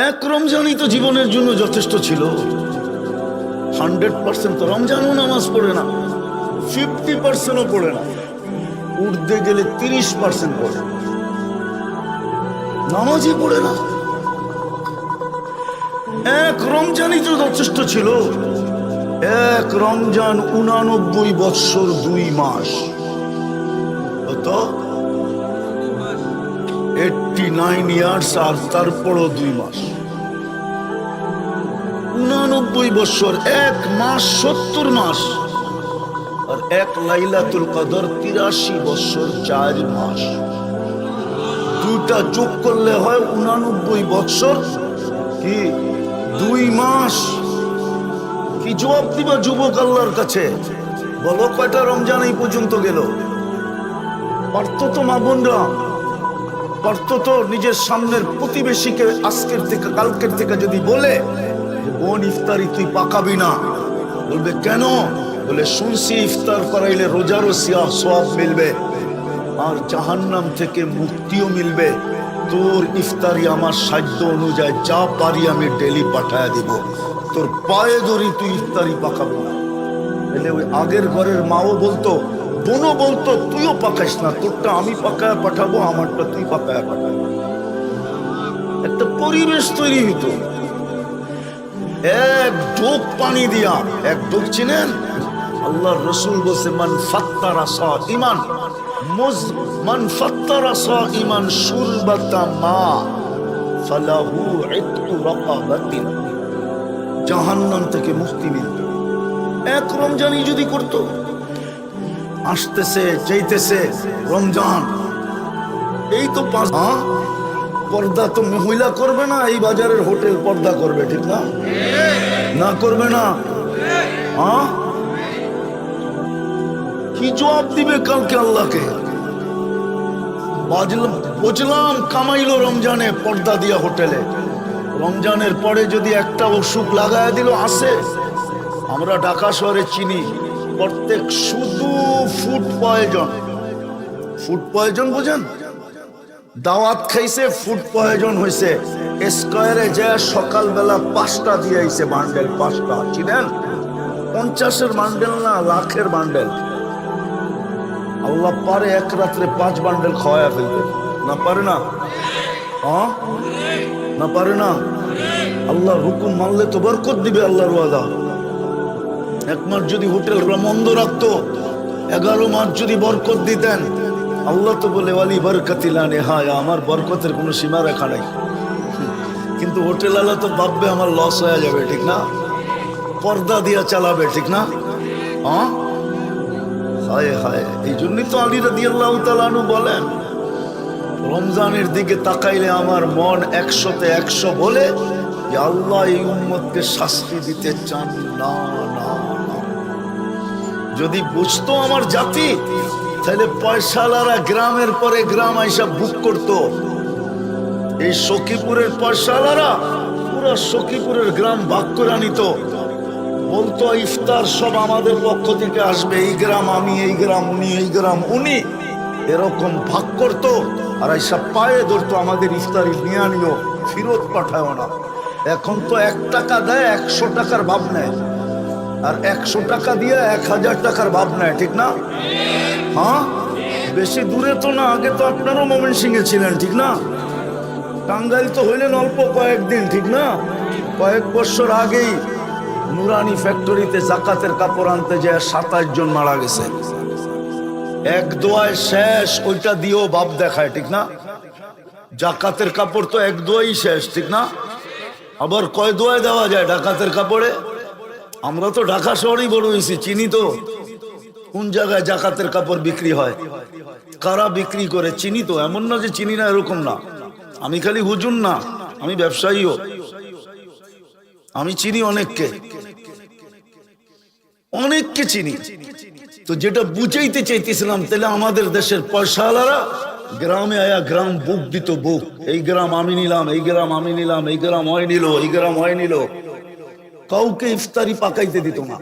এক রমজানই তো জীবনের জন্য যথেষ্ট ছিল। 100% তো রমজানও নামাজ পড়ে না, 50%ও পড়ে না, উঠতে গেলে 30% পড়ে, নামাজই পড়ে না। এক রমজানই তো যথেষ্ট ছিল। এক রমজান 89 বৎসর 2 মাস, কত 89 ইয়ার্স, আর তারপরও 2 মাস, 89 বৎসর, 1 মাস 70 মাস, আর এক লাইলাতুল কদর 83 বৎসর 4 মাস। দুইটা যোগ করলে হয় 89 বৎসর কি 2 মাস। কি জবাব দিবা যুবক আল্লাহর কাছে? বলো কয়টা রমজান এই পর্যন্ত গেল? পারত তো মা বোনরা, পারত তো নিজের সামনের প্রতিবেশীকে আজকের থেকে কালকের থেকে যদি বলে যে বোন ইফতারি তুই পাকাবি না, বলবে কেন? বলে শুনছি ইফতার করাইলে রোজারও সওয়াব মিলবে আর জাহান্নাম থেকে মুক্তিও মিলবে। তোর ইফতারি আমার সাধ্য অনুযায়ী যা পারি আমি ডেলি পাঠায় দিব, তোর পায়ে ধরি তুই ইফতারি পাকাবি না। এলে ওই আগের ঘরের মাও বলতো, বোনও বলতো তুইও পাকাইস না, তোরটা আমি পাকায় পাঠাবো, আমারটা তুই পাকায় পাঠাবো। একটা পরিবেশ তৈরি হইতো। এক ডোক পানি দিয়া, এক ডোক চিনেন? আল্লাহর রাসূল বলছে মান ফাত্তারা সাইমান মান ফাত্তারা সাইমান শুরবাতা মা ফালাহু ইতকু রাকাবাতিন, জাহান্নাম থেকে মুক্তি মিলত। এক রমজানই যদি করত। আসতেছে যাইতেছে রমজান, এই তো 5। পর্দা তো মহিলা করবে না, এই বাজারের হোটেল পর্দা করবে, ঠিক না? না করবে না? কি জবাব দিবে কালকে আল্লাহকে? বুঝলাম কামাইলো রমজানে পর্দা দিয়া হোটেলে, রমজানের পরে যদি একটা অসুখ লাগায় দিল আসে। আমরা ঢাকা শহরে চিনি প্রত্যেক শুধু ফুড পয়জন। ফুড পয়জন বোঝেন? দাওয়াত খাইছে, ফুড পয়জন হয়েছে, স্কয়ারে যায় সকালবেলা 5টা দিয়ে আইছে বান্ডেল, 5টা চিনেন? 50-এর বান্ডেল না, লাখের বান্ডেল। আল্লাহ পারে এক রাত্রে 5 বান্ডেল খাওয়ায় ফেলতে? না পারে না? না পারে না? আল্লাহর হুকুম মানলে তো বরকত দিবে আল্লাহর ওয়াদা। 1 মাস যদি হোটেল বন্ধ রাখতো, 11 মাস যদি বরকত দিতেন, আল্লাহ তো বলে ওয়ালি বরকতিলা নেহায়া, আমার বরকতের কোনো সীমা রেখা নাই। কিন্তু হোটেল আলা তো ভাববে আমার লস হয়ে যাবে, ঠিক না? পর্দা দিয়া চালাবে, ঠিক না? হায় হায়, এই জন্যই তো আলী রাদিয়াল্লাহু তাআলা আনহু বলেন রমজানের দিকে তাকাইলে আমার মন 100-তে 100 বলে যে আল্লাহ এই উম্মতকে শাস্তি দিতে চান না, না, না। যদি বুঝতো আমার জাতি, তাহলে পয়সাওয়ালারা গ্রামের পরে গ্রাম আইসা বুক করতো। এই সখীপুরের পয়সাওয়ালারা পুরো সখীপুরের গ্রাম ভাগ করে নিত, বলতো ইফতার সব আমাদের পক্ষ থেকে আসবে, এই গ্রাম আমি, এই গ্রাম উনি, এই গ্রাম উনি, এরকম ভাগ করতো। আর এইসব পায়ে ধরতো আমাদের ইফতারি নিয়ে আনিও, ফেরত পাঠায় না। এখন তো 1 টাকা দেয় 100 টাকার ভাব নেয়, আর 100 টাকা দিয়ে 1000 টাকার ভাব নেয়, ঠিক না? বেশি দূরে তো না, আগে তো আপনারও ময়মনসিংহে ছিলেন, ঠিক না? টাঙ্গাইল তো হইলেন অল্প কয়েকদিন, ঠিক না? কয়েক বছর আগেই নুরানি ফ্যাক্টরিতে জাকাতের কাপড় আনতে যায় 27 জন মারা গেছে। এক দোয়ায় শেষ, ওইটা দিয়েও বাপ দেখায়, ঠিক না? জাকাতের কাপড় তো এক দোয়াই শেষ, ঠিক না? আবার কয় দোয়ায় দেওয়া যায় ডাকাতের কাপড়ে? আমরা তো ঢাকা শহরেই বড় হয়েছি, চিনি তো কোন জায়গায় জাকাতের কাপড় বিক্রি হয়, কারা বিক্রি করে চিনি তো। এমন না যে চিনি না, এরকম না। আমি খালি হুজুর না, আমি ব্যবসায়ীও, আমি চিনি অনেককে, অনেককে চিনি। তো যেটা বুঝাইতে চাইতেছিলাম, তাহলে আমাদের দেশের পয়সাওয়ালারা গ্রামে আয়া গ্রাম বুক দিত, বুক, এই গ্রাম আমি নিলাম, এই গ্রাম আমি নিলাম, এই গ্রাম হয় নিল, এই গ্রাম হয় নিল, কাউকে ইফতারি পাকাইতে দিত না।